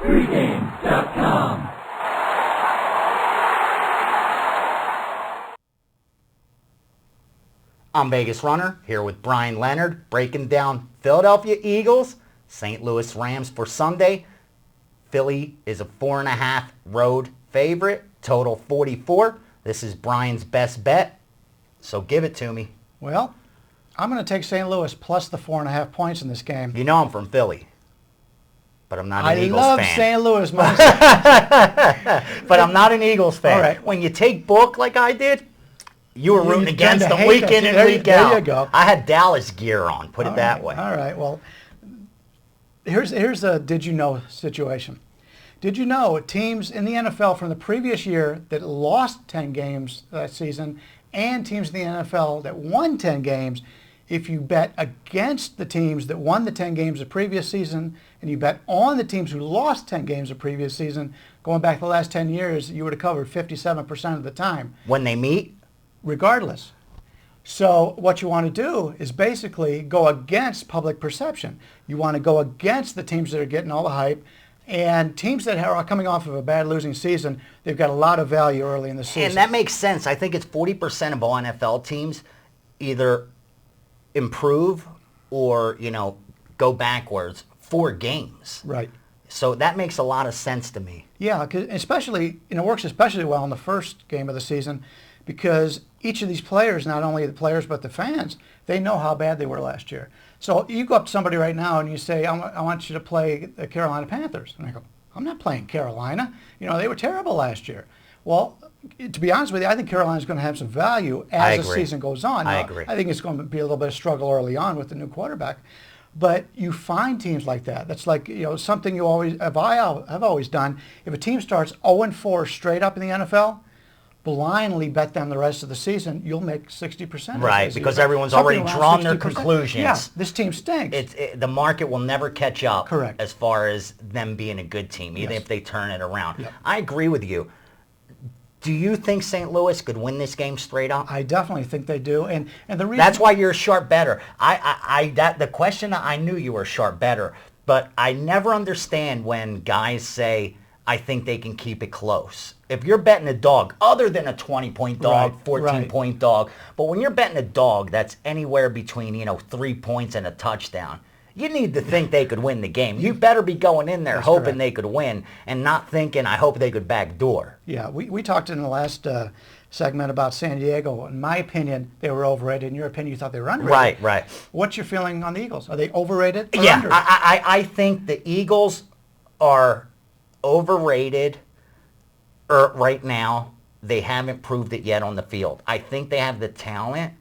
Pregame.com. I'm Vegas Runner, here with Bryan Leonard, breaking down Philadelphia Eagles, St. Louis Rams for Sunday. Philly is a 4.5 road favorite, total 44. This is Bryan's best bet, so give it to me. Well, I'm going to take St. Louis plus the 4.5 points in this game. You know I'm from Philly, but I'm not an Eagles fan. I love St. Louis, but I'm not an Eagles fan. All right. When you take book like I did, you were rooting against them hate week us. in and week out. There you go. I had Dallas gear on, put it that way. All right, well, here's a did you know situation. Did you know teams in the NFL from the previous year that lost 10 games that season and teams in the NFL that won 10 games, if you bet against the teams that won the 10 games the previous season and you bet on the teams who lost 10 games the previous season, going back the last 10 years, you would have covered 57% of the time. When they meet? Regardless. So what you want to do is basically go against public perception. You want to go against the teams that are getting all the hype, and teams that are coming off of a bad losing season, they've got a lot of value early in the season. And that makes sense. I think it's 40% of all NFL teams either improve or, go backwards 4 games. Right. So that makes a lot of sense to me. Yeah, 'cause especially, it works especially well in the first game of the season because each of these players, not only the players but the fans, they know how bad they were last year. So you go up to somebody right now and you say, I want you to play the Carolina Panthers. And I go, I'm not playing Carolina. They were terrible last year. Well, to be honest with you, I think Carolina's going to have some value as the season goes on. I Now, agree. I think it's going to be a little bit of struggle early on with the new quarterback. But you find teams like that. That's like, something you always have always done. If a team starts 0-4 straight up in the NFL, blindly bet them the rest of the season, you'll make 60%. Right, because everyone's already drawn their conclusions. Yeah, this team stinks. The market will never catch up. Correct. As far as them being a good team, even if they turn it around. Yep. I agree with you. Do you think St. Louis could win this game straight up? I definitely think they do, and the reason that's why you're a sharp bettor. The question, I knew you were a sharp bettor, but I never understand when guys say, I think they can keep it close. If you're betting a dog, other than a 20-point dog, 14-point dog, but when you're betting a dog that's anywhere between 3 points and a touchdown, you need to think they could win the game. You better be going in there hoping they could win and not thinking, I hope they could backdoor. Yeah, we talked in the last segment about San Diego. In my opinion, they were overrated. In your opinion, you thought they were underrated. Right. What's your feeling on the Eagles? Are they overrated or Yeah, underrated? I think the Eagles are overrated right now. They haven't proved it yet on the field. I think they have the talent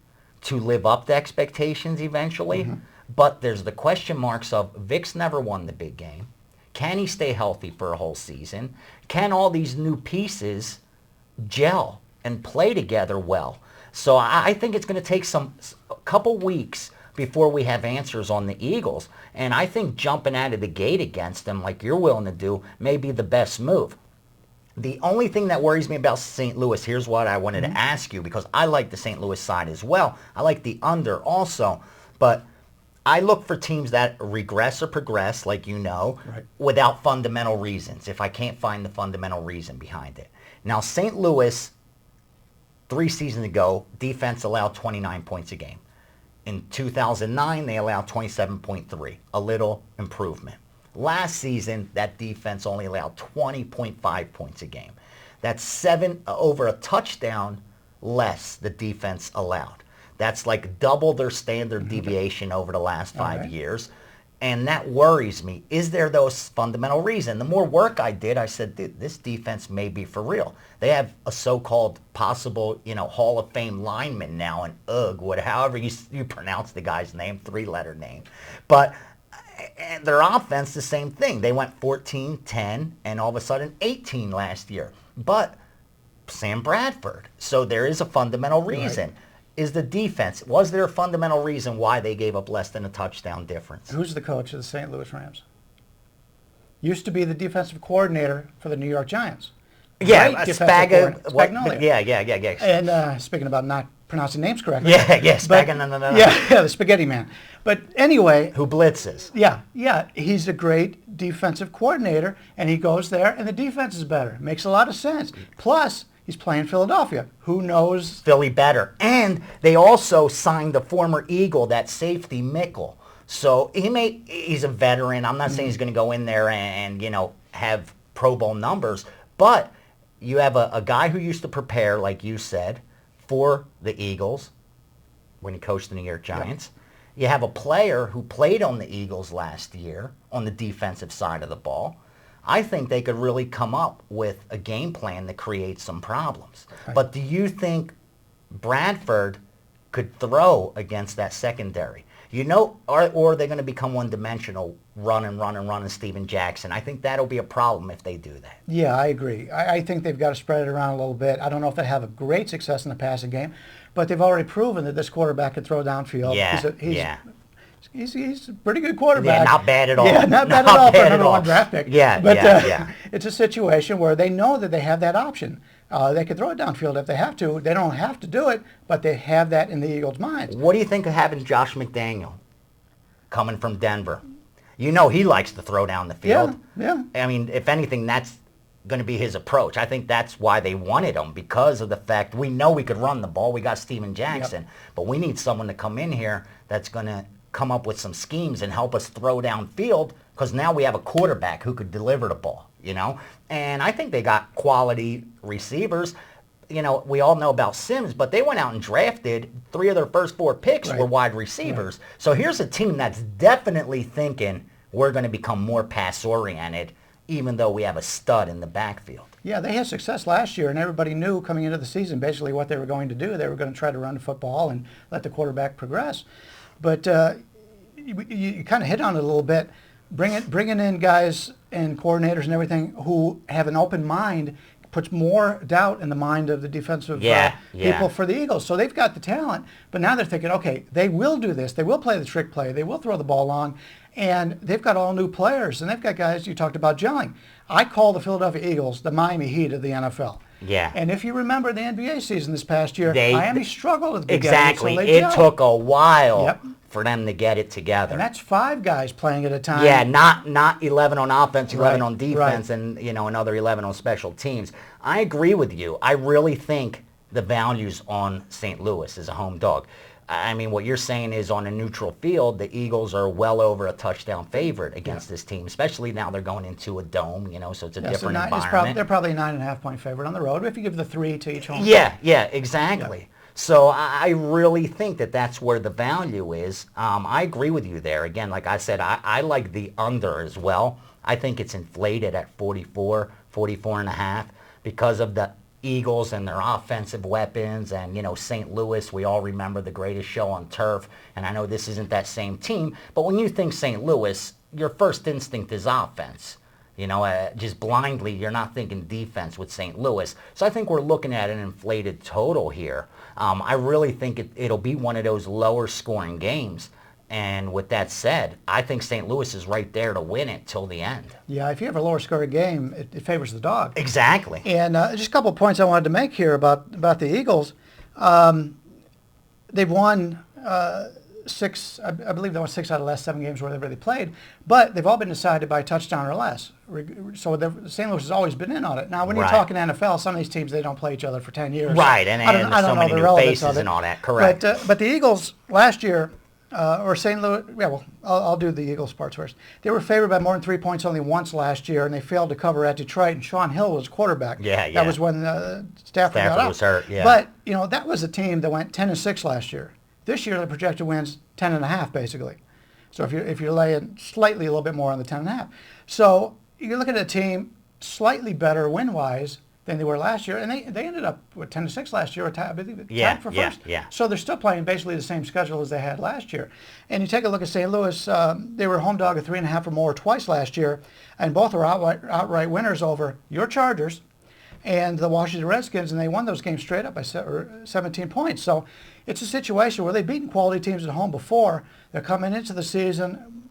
to live up to expectations eventually. Mm-hmm. But there's the question marks of Vic's never won the big game. Can he stay healthy for a whole season? Can all these new pieces gel and play together well? So I think it's going to take a couple weeks before we have answers on the Eagles. And I think jumping out of the gate against them like you're willing to do may be the best move. The only thing that worries me about St. Louis, here's what I wanted to ask you, because I like the St. Louis side as well. I like the under also. But I look for teams that regress or progress, like without fundamental reasons, if I can't find the fundamental reason behind it. Now, St. Louis, 3 seasons ago, defense allowed 29 points a game. In 2009, they allowed 27.3, a little improvement. Last season, that defense only allowed 20.5 points a game. That's 7 over a touchdown less the defense allowed. That's like double their standard deviation over the last 5 years. And that worries me. Is there those fundamental reason? The more work I did, I said, this defense may be for real. They have a so-called possible, Hall of Fame lineman now, and however you pronounce the guy's name, 3-letter name. But their offense, the same thing. They went 14, 10, and all of a sudden 18 last year. But Sam Bradford. So there is a fundamental reason. Right. Is the defense, was there a fundamental reason why they gave up less than a touchdown difference? Who's the coach of the St. Louis Rams? Used to be the defensive coordinator for the New York Giants. Yeah, Spagnuolo. Yeah. And speaking about not pronouncing names correctly. Yeah, Yeah, the spaghetti man. But anyway, who blitzes. yeah, he's a great defensive coordinator, and he goes there, and the defense is better. Makes a lot of sense. Plus, he's playing Philadelphia. Who knows? Philly better. And they also signed the former Eagle, that safety Mickle. So he's a veteran. I'm not saying he's going to go in there and have Pro Bowl numbers, but you have a guy who used to prepare, like you said, for the Eagles when he coached the New York Giants. Yep. You have a player who played on the Eagles last year on the defensive side of the ball. I think they could really come up with a game plan that creates some problems. Right. But do you think Bradford could throw against that secondary? Or are they going to become one-dimensional, run Steven Jackson? I think that'll be a problem if they do that. Yeah, I agree. I think they've got to spread it around a little bit. I don't know if they have a great success in the passing game, but they've already proven that this quarterback can throw downfield. He's a pretty good quarterback. Yeah, not bad at all. Yeah, not bad at all for a number one draft pick. But it's a situation where they know that they have that option. They can throw it downfield if they have to. They don't have to do it, but they have that in the Eagles' minds. What do you think of having Josh McDaniel coming from Denver? He likes to throw down the field. Yeah. I mean, if anything, that's going to be his approach. I think that's why they wanted him, because of the fact we know we could run the ball. We got Steven Jackson, but we need someone to come in here that's going to come up with some schemes and help us throw downfield, because now we have a quarterback who could deliver the ball. And I think they got quality receivers. We all know about Sims, but they went out and drafted 3 of their first 4 picks were wide receivers. Right. So here's a team that's definitely thinking we're going to become more pass-oriented, even though we have a stud in the backfield. Yeah, they had success last year, and everybody knew coming into the season basically what they were going to do. They were going to try to run the football and let the quarterback progress. But you kind of hit on it a little bit. Bringing in guys and coordinators and everything who have an open mind puts more doubt in the mind of the defensive people for the Eagles. So they've got the talent, but now they're thinking, okay, they will do this. They will play the trick play. They will throw the ball long, and they've got all new players, and they've got guys you talked about gelling. I call the Philadelphia Eagles the Miami Heat of the NFL. Yeah. And if you remember the NBA season this past year, Miami struggled at the beginning. Exactly. So it took a while for them to get it together. And that's 5 guys playing at a time. Yeah, not 11 on offense, 11 on defense, and another 11 on special teams. I agree with you. I really think the value's on St. Louis as a home dog. I mean, what you're saying is on a neutral field, the Eagles are well over a touchdown favorite against this team, especially now they're going into a dome, so it's a different environment. They're probably a 9.5-point favorite on the road if you give the 3 to each home. Yeah, exactly. Yeah. So I really think that's where the value is. I agree with you there. Again, like I said, I like the under as well. I think it's inflated at 44 and a half because of the Eagles and their offensive weapons, and St. Louis, we all remember the greatest show on turf, and I know this isn't that same team, but when you think St. Louis, your first instinct is offense. Just blindly, you're not thinking defense with St. Louis. So I think we're looking at an inflated total here. I really think it'll be one of those lower scoring games. And with that said, I think St. Louis is right there to win it till the end. Yeah, if you have a lower scoring game, it favors the dog. Exactly. And just a couple of points I wanted to make here about the Eagles. They've won 6, I believe they won 6 out of the last 7 games where they've really played, but they've all been decided by a touchdown or less. So St. Louis has always been in on it. Now, when you're talking NFL, some of these teams, they don't play each other for 10 years. Right, and I don't so know many the new faces of it. and all that, correct. But the Eagles last year, or St. Louis, I'll do the Eagles parts first. They were favored by more than 3 points only once last year, and they failed to cover at Detroit, and Sean Hill was quarterback. Yeah. That was when Stafford got out. was hurt, yeah. But, that was a team that went 10-6 last year. This year, the projected wins 10.5, basically. So if you're laying slightly a little bit more on the 10.5. So you're looking at a team slightly better win-wise than they were last year, and they ended up with 10-6 last year, I believe, tied for first. Yeah. So they're still playing basically the same schedule as they had last year. And you take a look at St. Louis, they were home dog of 3.5 or more twice last year, and both were outright winners over your Chargers and the Washington Redskins, and they won those games straight up by 17 points. So it's a situation where they've beaten quality teams at home before. They're coming into the season.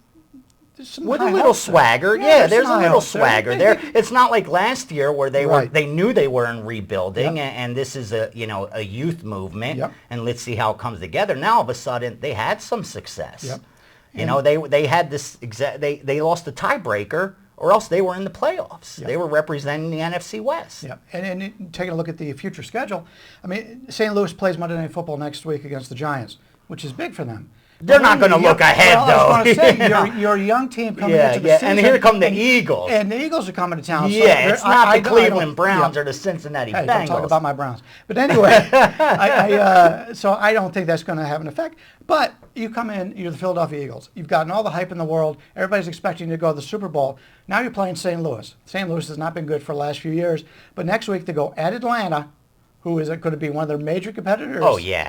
some with a high little hopes there. swagger. Yeah, there's some a high little hopes there. swagger there. It's not like last year where Right. they knew they were in rebuilding, Yep. and this is a a youth movement, Yep. and let's see how it comes together. Now all of a sudden they had some success. Yep. They had this they lost the tiebreaker, or else they were in the playoffs. Yep. They were representing the NFC West. Yeah, and taking a look at the future schedule, I mean, St. Louis plays Monday Night Football next week against the Giants, which is big for them. They're not going to look ahead, well, though. I was going to say, you're a young team coming into the season. And here come the Eagles. And the Eagles are coming to town. Yeah, so it's not the I Cleveland Browns yeah. or the Cincinnati Hey, Bengals. don't talk about my Browns. But anyway, so I don't think that's going to have an effect. But you come in, you're the Philadelphia Eagles. You've gotten all the hype in the world. Everybody's expecting you to go to the Super Bowl. Now you're playing St. Louis. St. Louis has not been good for the last few years. But next week they go at Atlanta, who is going to be one of their major competitors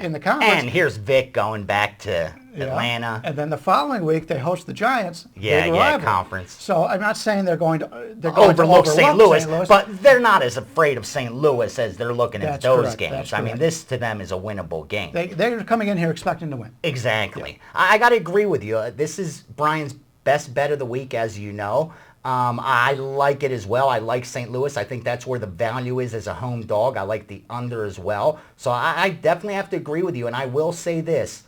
in the conference. And here's Vic going back to Atlanta. And then the following week they host the Giants. Yeah, big rival. conference. So I'm not saying they're going to Overlook St. Louis, St. Louis, but they're not as afraid of St. Louis as they're looking at That's those correct. games. That's I mean, correct. this to them is a winnable game. They're coming in here expecting to win. Exactly. I got to agree with you. This is Brian's best bet of the week, as you know. I like it as well. I like St. Louis. I think that's where the value is as a home dog. I like the under as well. So I definitely have to agree with you. And I will say this.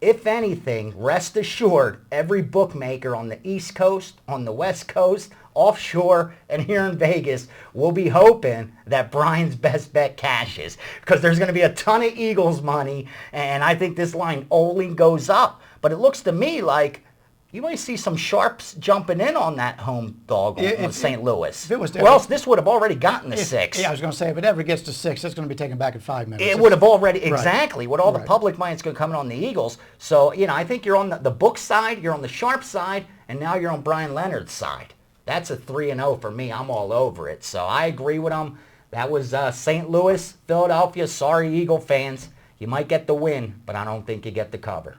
If anything, rest assured, every bookmaker on the East Coast, on the West Coast, offshore, and here in Vegas will be hoping that Brian's best bet cashes, because there's going to be a ton of Eagles money, and I think this line only goes up. But it looks to me like you might see some sharps jumping in on that home dog on St. Louis. If it was or else this would have already gotten to 6. Yeah, I was going to say, if it ever gets to 6, it's going to be taken back in 5 minutes. It would have already, exactly, Right. with all the Right. public money that's going to come in on the Eagles. So, I think you're on the book side, you're on the sharp side, and now you're on Bryan Leonard's side. That's a 3-0 for me. I'm all over it. So I agree with him. That was St. Louis, Philadelphia. Sorry, Eagle fans. You might get the win, but I don't think you get the cover.